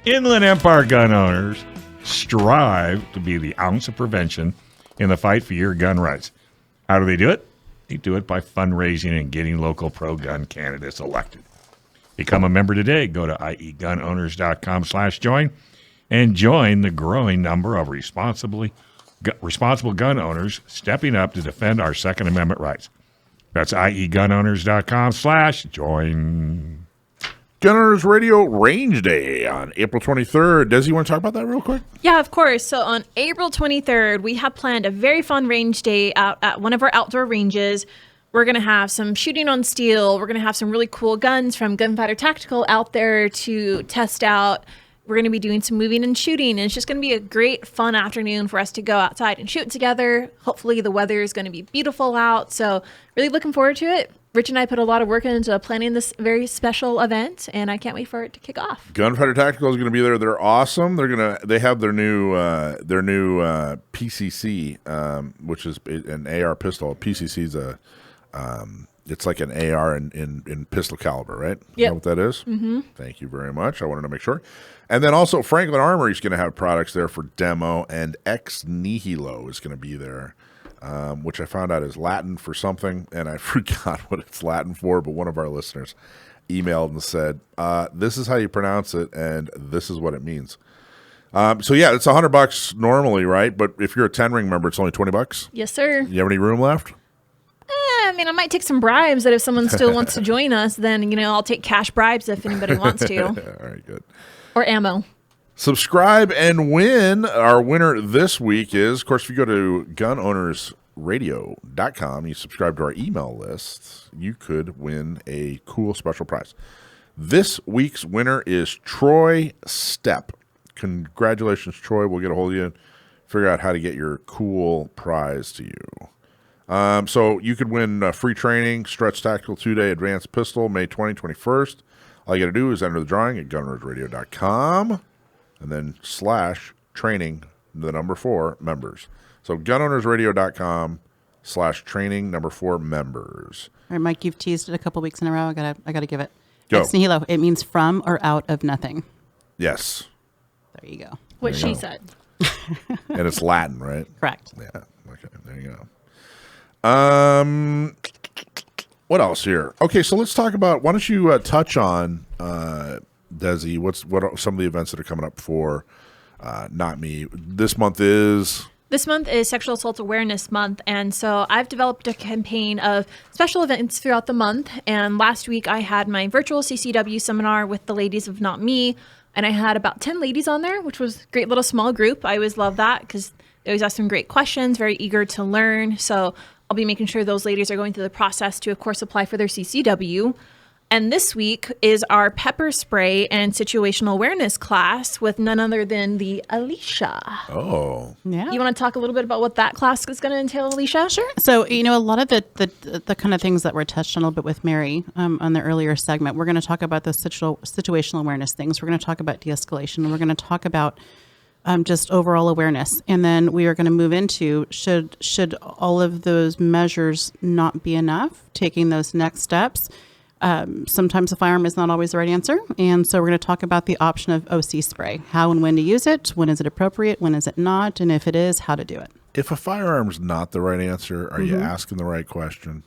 Inland Empire gun owners strive to be the ounce of prevention in the fight for your gun rights. How do they do it? They do it by fundraising and getting local pro-gun candidates elected. Become a member today. Go to iegunowners.com/join and join the growing number of responsible gun owners stepping up to defend our Second Amendment rights. That's iegunowners.com/join. Gun Owners Radio Range Day on April 23rd. Desi, you want to talk about that real quick? Yeah, of course. So on April 23rd, we have planned a very fun range day out at one of our outdoor ranges. We're going to have some shooting on steel. We're going to have some really cool guns from Gunfighter Tactical out there to test out. We're going to be doing some moving and shooting, and it's just going to be a great, fun afternoon for us to go outside and shoot together. Hopefully the weather is going to be beautiful out, so really looking forward to it. Rich and I put a lot of work into planning this very special event, and I can't wait for it to kick off. Gunfighter Tactical is going to be there. They're awesome. They have their new PCC, which is an AR pistol. PCC is it's like an AR in pistol caliber, right? Yeah. You know what that is? Mm-hmm. Thank you very much. I wanted to make sure. And then also Franklin Armory is going to have products there for demo, and Ex Nihilo is going to be there. Which I found out is Latin for something, and I forgot what it's Latin for, but one of our listeners emailed and said, this is how you pronounce it, and this is what it means. So yeah, it's $100 normally, right? But if you're a 10-ring member, it's only $20. Yes, sir. You have any room left? I mean, I might take some bribes that if someone still wants to join us, then, I'll take cash bribes if anybody wants to. All right, good. Or ammo. Subscribe and win. Our winner this week is, of course, if you go to gunownersradio.com, you subscribe to our email list, you could win a cool special prize. This week's winner is Troy Stepp. Congratulations, Troy. We'll get a hold of you and figure out how to get your cool prize to you. So you could win free training, Stretch Tactical 2-Day Advanced Pistol, May 21st. All you got to do is enter the drawing at gunownersradio.com. and then /training, the number 4 members. So gunownersradio.com/training, number 4 members. All right, Mike, you've teased it a couple weeks in a row. I gotta give it. Go. Ex nihilo. It means from or out of nothing. Yes. There you go. What she said. And it's Latin, right? Correct. Yeah. Okay. There you go. What else here? Okay, so let's talk about. Why don't you touch on Desi? What are some of the events that are coming up for Not Me? This month is Sexual Assault Awareness Month, and so I've developed a campaign of special events throughout the month. And last week I had my virtual CCW seminar with the ladies of Not Me, and I had about 10 ladies on there, which was a great little small group. I always love that because they always ask some great questions, very eager to learn. So I'll be making sure those ladies are going through the process to, of course, apply for their CCW. And this week is our pepper spray and situational awareness class with none other than the Alisha. Oh. Yeah. You want to talk a little bit about what that class is going to entail, Alisha? Sure. So, a lot of the kind of things that were touched on a little bit with Mary on the earlier segment, we're going to talk about the situational awareness things. We're going to talk about de-escalation. We're going to talk about just overall awareness. And then we are going to move into should all of those measures not be enough, taking those next steps. Sometimes a firearm is not always the right answer. And so we're going to talk about the option of OC spray, how and when to use it, when is it appropriate, when is it not, and if it is, how to do it. If a firearm's not the right answer, are you asking the right question?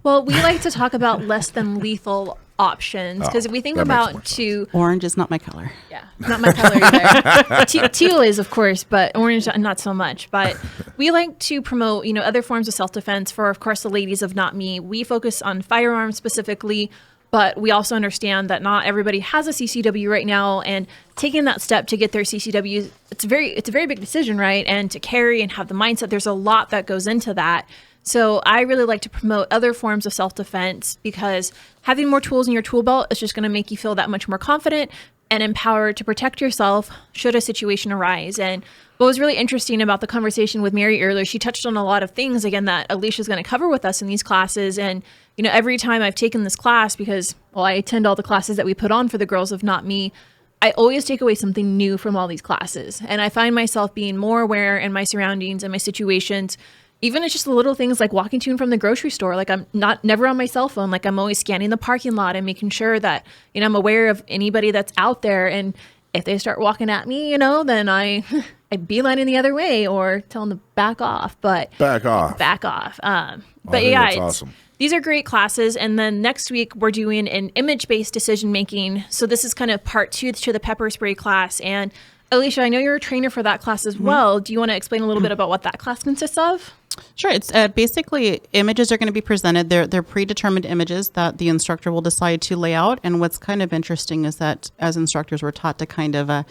Well, we like to talk about less than lethal options because if we think about Orange is not my color. Yeah, not my color either. Teal is, of course, but orange not so much. But we like to promote, other forms of self-defense for, of course, the ladies of Not Me. We focus on firearms specifically, but we also understand that not everybody has a CCW right now, and taking that step to get their CCW, it's a very big decision, right? And to carry and have the mindset, there's a lot that goes into that. So I really like to promote other forms of self-defense because having more tools in your tool belt is just going to make you feel that much more confident and empowered to protect yourself should a situation arise. And what was really interesting about the conversation with Mary earlier, she touched on a lot of things, again, that Alisha is going to cover with us in these classes. And, every time I've taken this class, because, I attend all the classes that we put on for the girls of Not Me, I always take away something new from all these classes. And I find myself being more aware in my surroundings and my situations. Even it's just the little things like walking to and from the grocery store. Like I'm never on my cell phone. Like I'm always scanning the parking lot and making sure that, I'm aware of anybody that's out there. And If they start walking at me, you know, then I beeline in the other way or tell them to back off. But Back off. back off. I But think yeah, that's awesome. these are great classes. And then next week we're doing an image-based decision making. So this is kind of part 2 to the pepper spray class. And Alicia, I know you're a trainer for that class as well. Do you want to explain a little bit about what that class consists of? Sure. It's basically images are going to be presented. They're predetermined images that the instructor will decide to lay out. And what's kind of interesting is that as instructors, we're taught to kind of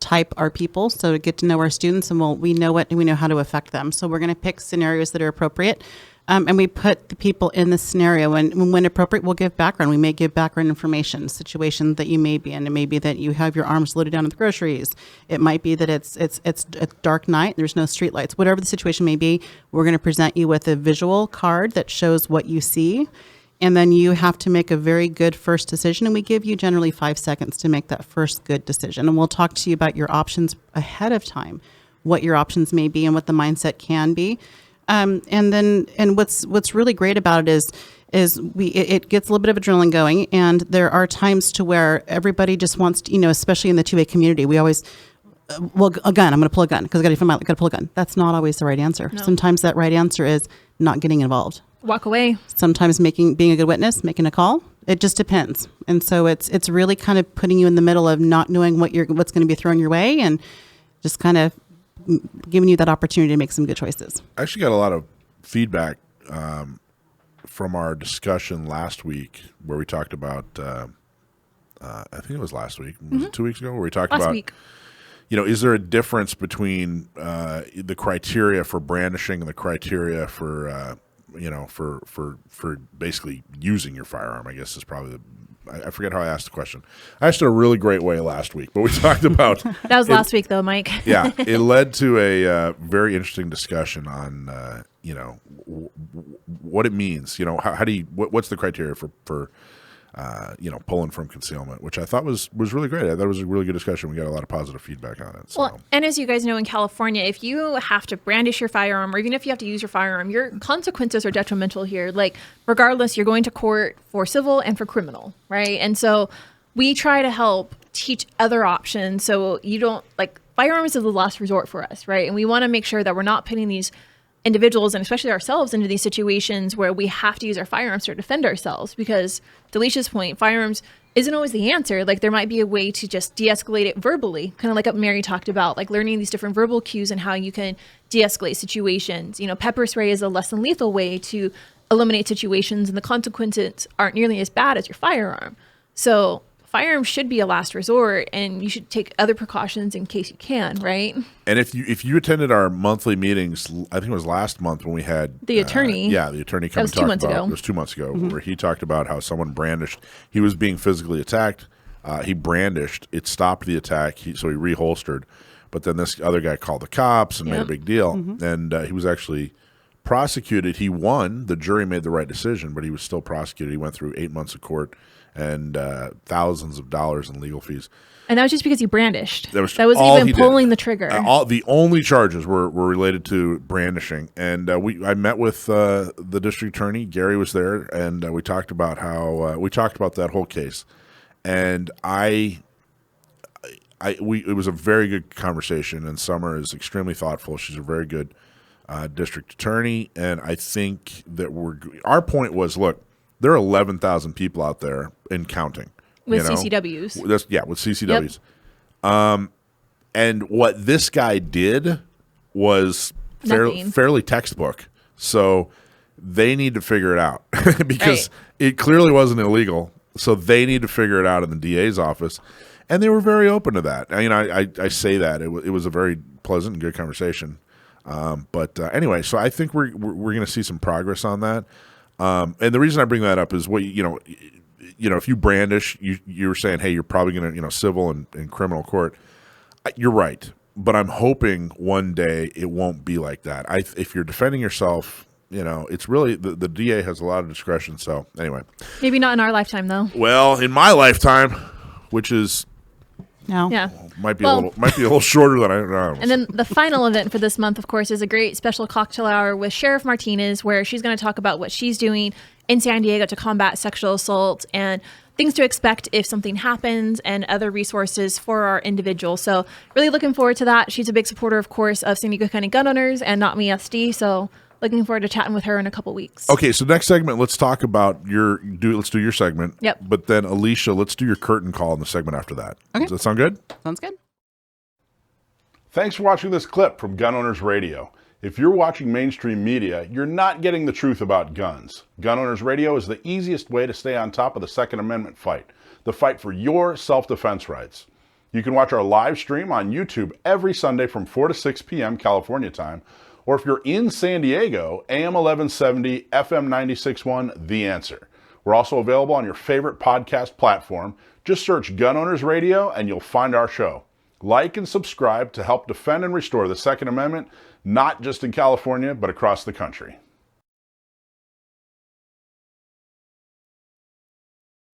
type our people, so to get to know our students, and we know how to affect them. So we're going to pick scenarios that are appropriate. And we put the people in the scenario, and when appropriate, we'll give background. We may give background information, situation that you may be in. It may be that you have your arms loaded down at the groceries. It might be that it's a dark night. There's no street lights. Whatever the situation may be, we're going to present you with a visual card that shows what you see. And then you have to make a very good first decision. And we give you generally 5 seconds to make that first good decision. And we'll talk to you about your options ahead of time, what your options may be and what the mindset can be. And what's really great about it is it gets a little bit of adrenaline going, and there are times to where everybody just wants to, especially in the 2A community, we always, a gun, I'm going to pull a gun because I got to pull a gun. That's not always the right answer. No. Sometimes that right answer is not getting involved. Walk away. Sometimes being a good witness, making a call. It just depends. And so it's really kind of putting you in the middle of not knowing what's going to be thrown your way, and just kind of giving you that opportunity to make some good choices. I actually got a lot of feedback from our discussion last week where we talked about, I think it was last week. Was it 2 weeks ago? Where we talked Last about, week. Is there a difference between the criteria for brandishing and the criteria for, for basically using your firearm, I guess is probably I forget how I asked the question. I asked it a really great way last week, but we talked about That was last week, though, Mike. yeah, it led to a very interesting discussion on what it means. How do you what's the criteria for pulling from concealment, which I thought was really great. I thought it was a really good discussion. We got a lot of positive feedback on it. So. Well, and as you guys know, in California, if you have to brandish your firearm, or even if you have to use your firearm, your consequences are detrimental here. Like, regardless, you're going to court for civil and for criminal, right? And so we try to help teach other options so you don't, firearms is the last resort for us, right? And we want to make sure that we're not putting these individuals, and especially ourselves, into these situations where we have to use our firearms to defend ourselves, because to Alicia's point, firearms isn't always the answer. There might be a way to just de-escalate it verbally, kind of like what Mary talked about, learning these different verbal cues and how you can de-escalate situations. Pepper spray is a less than lethal way to eliminate situations, and the consequences aren't nearly as bad as your firearm. So firearms should be a last resort, and you should take other precautions in case you can, right? And if you attended our monthly meetings, I think it was last month when we had The attorney. the attorney come and talk about. It was 2 months ago, where he talked about how someone brandished. He was being physically attacked. He brandished. It stopped the attack. So he reholstered. But then this other guy called the cops and made a big deal. And he was actually prosecuted. He won. The jury made the right decision, but he was still prosecuted. He went through 8 months of court and thousands of dollars in legal fees. And that was just because he brandished. That was even he did. pulling the trigger. The only charges were related to brandishing. And I met with the district attorney. Gary was there, and we talked about that whole case. And it was a very good conversation. And Summer is extremely thoughtful. She's a very good district attorney. And I think that our point was, look, there are 11,000 people out there and counting. With CCWs. With CCWs. Yep. And what this guy did was fairly textbook. So they need to figure it out because it clearly wasn't illegal. So they need to figure it out in the DA's office. And they were very open to that. I say that. It was a very pleasant and good conversation. But anyway, so I think we're going to see some progress on that. And the reason I bring that up is if you brandish, you're saying, hey, you're probably going to, civil and criminal court. You're right. But I'm hoping one day it won't be like that. If you're defending yourself, it's really the DA has a lot of discretion. So anyway, maybe not in our lifetime, though. Well, in my lifetime, which is might be a little shorter than I know. And then the final event for this month, of course, is a great special cocktail hour with Sheriff Martinez, where she's going to talk about what she's doing in San Diego to combat sexual assault. And things to expect if something happens and other resources for our individuals. So really looking forward to that. She's a big supporter, of course, of San Diego County gun owners and NOTMESD. So looking forward to chatting with her in a couple weeks. Okay, so next segment, let's talk about let's do your segment. Yep. But then, Alicia, let's do your curtain call in the segment after that. Okay. Does that sound good? Sounds good. Thanks for watching this clip from Gun Owners Radio. If you're watching mainstream media, you're not getting the truth about guns. Gun Owners Radio is the easiest way to stay on top of the Second Amendment fight, the fight for your self-defense rights. You can watch our live stream on YouTube every Sunday from 4 to 6 p.m. California time, or if you're in San Diego, AM 1170, FM 96.1, The Answer. We're also available on your favorite podcast platform. Just search Gun Owners Radio and you'll find our show. Like and subscribe to help defend and restore the Second Amendment, not just in California, but across the country.